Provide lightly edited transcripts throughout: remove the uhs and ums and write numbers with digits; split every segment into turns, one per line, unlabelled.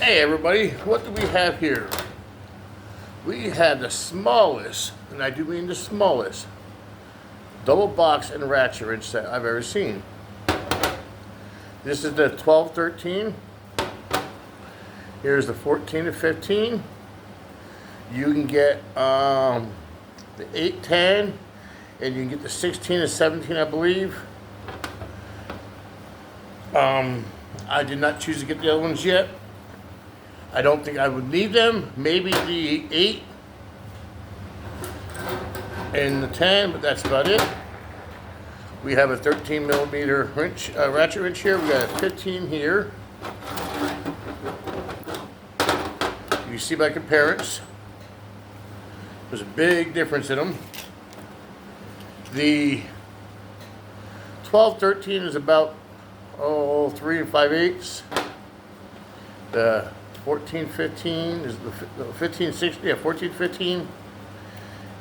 Hey everybody, what do we have here? We have the smallest, and I do mean the smallest, double box and ratchet wrench set I've ever seen. This is the 12-13. Here's the 14 to 15. You can get the 8-10, and you can get the 16 to 17, I believe. I did not choose to get the other ones yet. I don't think I would need them. Maybe the 8 and the 10, but that's about it. We have a 13 millimeter wrench, ratchet wrench here. We got a 15 here. You see by comparison, there's a big difference in them. The 12-13 is about 3 5/8. The 14-15 is the 15-16. Yeah, 14-15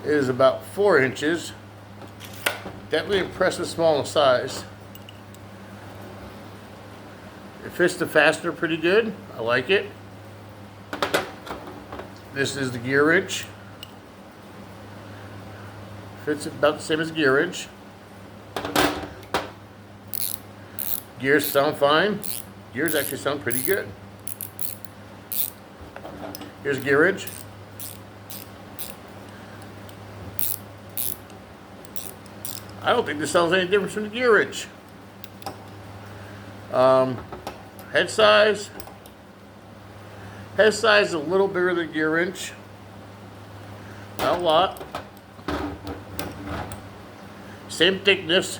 is about 4 inches. Definitely impressive, small in size. It fits the fastener pretty good. I like it. This is the gear wrench. Fits about the same as the gear wrench. Gears sound fine. Gears actually sound pretty good. Here's a gear wrench. I don't think this sounds any different from the gear wrench. Head size. Head size is a little bigger than the gear wrench. Not a lot. Same thickness.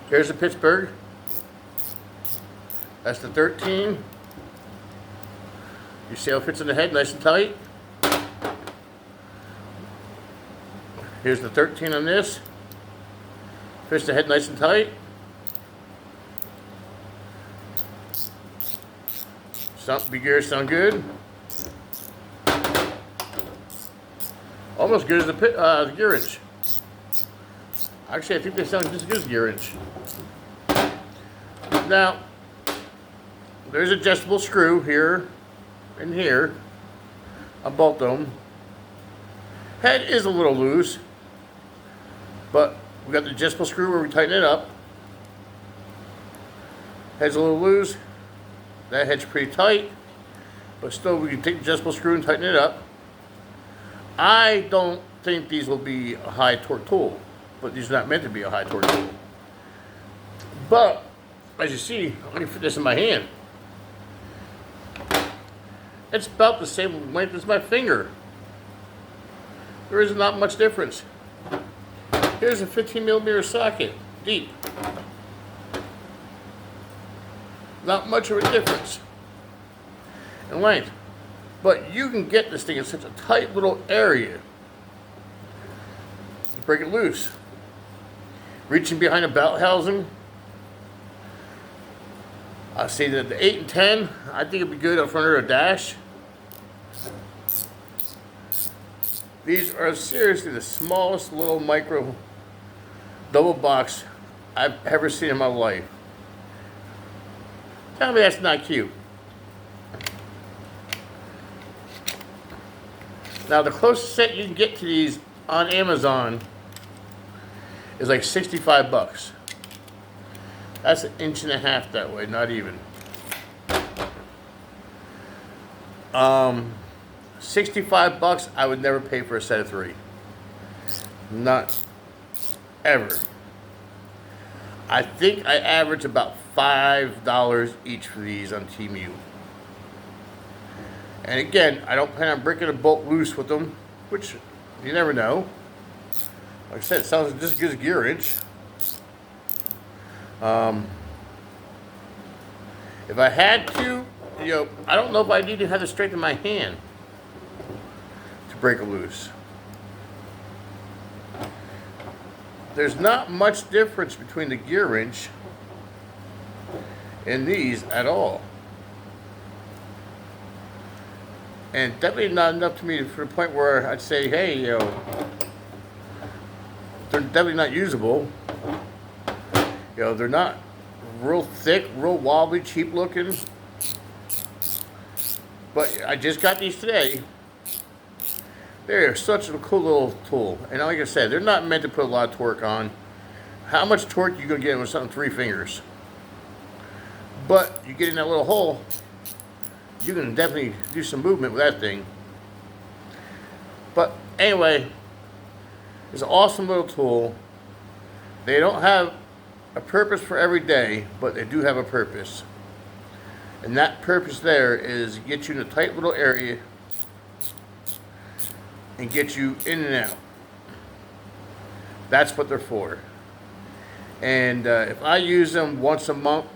Here's the Pittsburgh. That's the 13. You see how it fits in the head, nice and tight. Here's the 13 on this. Fits the head nice and tight. The gears sound good. Almost good as the gear wrench. Actually, I think they sound just as good as the gear wrench. Now, there's an adjustable screw here and here on both of them. Head is a little loose, but we got the adjustable screw where we tighten it up. Head's a little loose. That head's pretty tight, but still we can take the adjustable screw and tighten it up. I don't think these will be a high torque tool, but these are not meant to be a high torque tool. But as you see, I can fit this in my hand. It's about the same length as my finger. There is not much difference. Here's a 15 millimeter socket, deep. Not much of a difference in length. But you can get this thing in such a tight little area. You break it loose. Reaching behind a belt housing. I say that the 8 and 10, I think it'd be good up front of a dash. These are seriously the smallest little micro double box I've ever seen in my life. Tell me that's not cute. Now the closest set you can get to these on Amazon is like 65 bucks. That's 1.5 inches that way, not even. 65 bucks I would never pay for a set of 3. Not ever. I think I average about $5 each for these on Temu. And again, I don't plan on breaking a bolt loose with them, which you never know. Like I said, it sounds just as good as a gear wrench. If I had to, I don't know if I need to have the strength in my hand to break it loose. There's not much difference between the gear wrench and these at all. And definitely not enough to me for the point where I'd say, hey, they're definitely not usable. They're not real thick, real wobbly, cheap looking. But I just got these today. They're such a cool little tool. And like I said, they're not meant to put a lot of torque on. How much torque you gonna get with something 3 fingers? But you get in that little hole, you can definitely do some movement with that thing. But anyway, it's an awesome little tool. They don't have a purpose for every day, but they do have a purpose. And that purpose there is get you in a tight little area and get you in and out. That's what they're for. And if I use them once a month,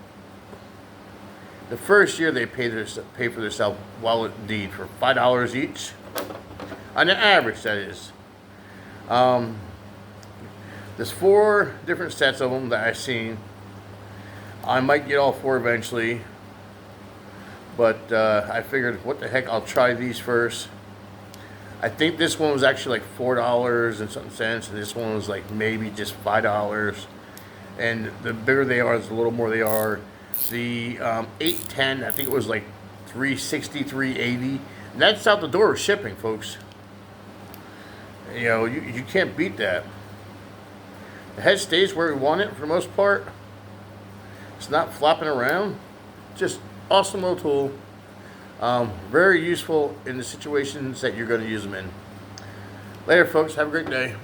the first year they pay for themselves well indeed for $5 each. On the average, that is. There's 4 different sets of them that I've seen. I might get all 4 eventually. But I figured, what the heck, I'll try these first. I think this one was actually like $4 and something cents, and this one was like maybe just $5. And the bigger they are, the little more they are. The 810, I think it was like $360, $380. And that's out the door with shipping, folks. You know, you can't beat that. The head stays where we want it for the most part. It's not flopping around. Just awesome little tool. Very useful in the situations that you're going to use them in. Later, folks. Have a great day.